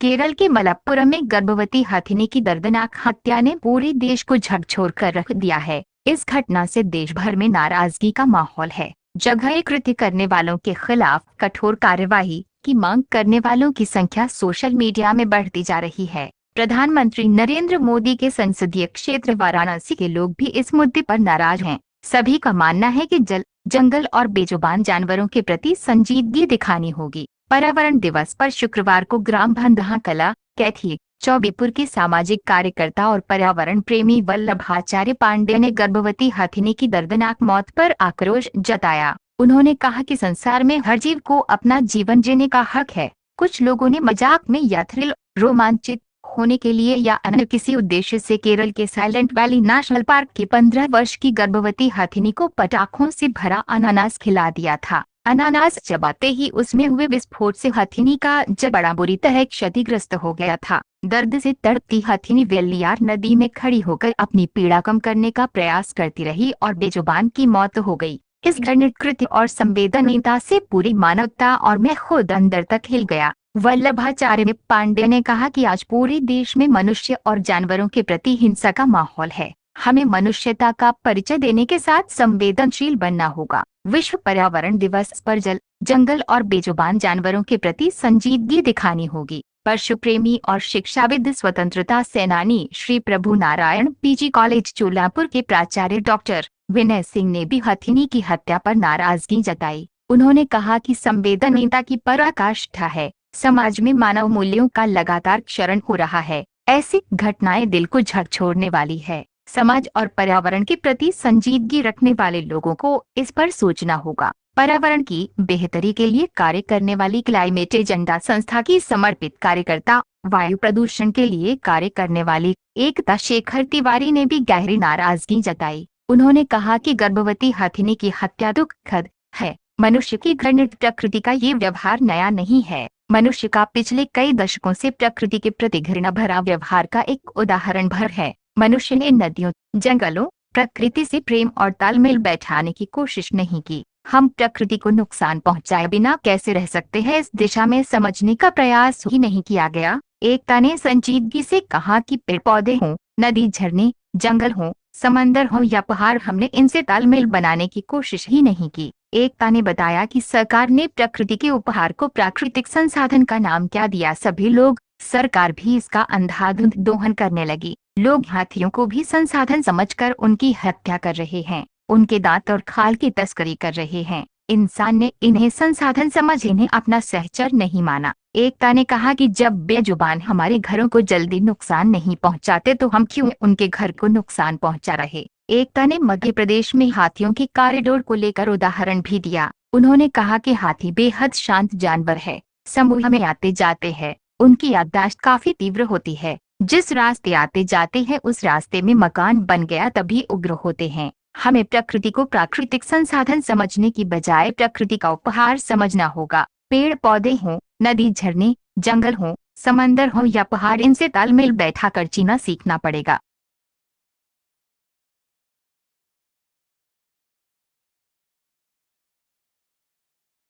केरल के मलप्पुरम में गर्भवती हथिनी की दर्दनाक हत्या ने पूरे देश को झकझोर कर रख दिया है। इस घटना से देश भर में नाराजगी का माहौल है। जघन्य कृत्य करने वालों के खिलाफ कठोर कार्यवाही की मांग करने वालों की संख्या सोशल मीडिया में बढ़ती जा रही है। प्रधानमंत्री नरेंद्र मोदी के संसदीय क्षेत्र वाराणसी के लोग भी इस मुद्दे पर नाराज हैं। सभी का मानना है कि जंगल और बेजुबान जानवरों के प्रति संजीदगी दिखानी होगी। पर्यावरण दिवस पर शुक्रवार को ग्राम भंदहा कला कैथी चौबीपुर के सामाजिक कार्यकर्ता और पर्यावरण प्रेमी वल्लभाचार्य पांडे ने गर्भवती हथिनी की दर्दनाक मौत पर आक्रोश जताया। उन्होंने कहा कि संसार में हर जीव को अपना जीवन जीने का हक है। कुछ लोगों ने मजाक में या थ्रिल रोमांचित होने के लिए या अन्य किसी उद्देश्य से केरल के साइलेंट वैली नेशनल पार्क की 15 वर्ष की गर्भवती हथिनी को पटाखों से भरा अनानास खिला दिया था। अनानास चबाते ही उसमें हुए विस्फोट से हथिनी का जबड़ा बुरी तरह क्षतिग्रस्त हो गया था। दर्द से तड़पती हथिनी वेल्लियार नदी में खड़ी होकर अपनी पीड़ा कम करने का प्रयास करती रही और बेजुबान की मौत हो गई। इस घृणित कृत्य और संवेदनहीनता से पूरी मानवता और मैं खुद अंदर तक हिल गया। वल्लभाचार्य पांडे ने कहा कि आज पूरे देश में मनुष्य और जानवरों के प्रति हिंसा का माहौल है। हमें मनुष्यता का परिचय देने के साथ संवेदनशील बनना होगा। विश्व पर्यावरण दिवस पर जंगल और बेजुबान जानवरों के प्रति संजीदगी दिखानी होगी। पशु प्रेमी और शिक्षाविद स्वतंत्रता सेनानी श्री प्रभु नारायण पीजी कॉलेज चोलापुर के प्राचार्य डॉक्टर विनय सिंह ने भी हथिनी की हत्या पर नाराजगी जताई। उन्होंने कहा कि संवेदनहीनता की पराकाष्ठा है। समाज में मानव मूल्यों का लगातार क्षरण हो रहा है। ऐसी घटनाएं दिल को झकझोरने वाली है। समाज और पर्यावरण के प्रति संजीदगी रखने वाले लोगों को इस पर सोचना होगा। पर्यावरण की बेहतरी के लिए कार्य करने वाली क्लाइमेट एजेंडा संस्था की समर्पित कार्यकर्ता, वायु प्रदूषण के लिए कार्य करने वाली एकता शेखर तिवारी ने भी गहरी नाराजगी जताई। उन्होंने कहा कि गर्भवती हथिनी की हत्या दुखद है। मनुष्य की घृणित प्रकृति का ये व्यवहार नया नहीं है। मनुष्य का पिछले कई दशकों से प्रकृति के प्रति घृणा भरा व्यवहार का एक उदाहरण भर है। मनुष्य ने नदियों, जंगलों, प्रकृति से प्रेम और तालमेल बैठाने की कोशिश नहीं की। हम प्रकृति को नुकसान पहुंचाए बिना कैसे रह सकते हैं, इस दिशा में समझने का प्रयास ही नहीं किया गया। एकता ने संजीदगी से कहा कि पेड़ पौधे हों, नदी, झरने, जंगल हों, समंदर हो या पहाड़, हमने इनसे तालमेल बनाने की कोशिश ही नहीं की। एकता ने बताया कि सरकार ने प्रकृति के उपहार को प्राकृतिक संसाधन का नाम क्या दिया। सभी लोग, सरकार भी इसका अंधाधुंध दोहन करने लगी। लोग हाथियों को भी संसाधन समझकर उनकी हत्या कर रहे हैं। उनके दांत और खाल की तस्करी कर रहे हैं। इंसान ने इन्हें संसाधन समझ इन्हें अपना सहचर नहीं माना। एकता ने कहा कि जब बेजुबान हमारे घरों को जल्दी नुकसान नहीं पहुंचाते तो हम क्यों उनके घर को नुकसान पहुंचा रहे। एकता ने मध्य प्रदेश में हाथियों के कॉरिडोर को लेकर उदाहरण भी दिया। उन्होंने कहा कि हाथी बेहद शांत जानवर है। समूह में आते जाते हैं। उनकी याददाश्त काफी तीव्र होती है। जिस रास्ते आते जाते हैं उस रास्ते में मकान बन गया तभी उग्र होते हैं। हमें प्रकृति को प्राकृतिक संसाधन समझने की बजाय प्रकृति का उपहार समझना होगा। पेड़ पौधे हों, नदी, झरने, जंगल हों, समंदर हो या पहाड़, इनसे तालमेल बैठाकर जीना सीखना पड़ेगा।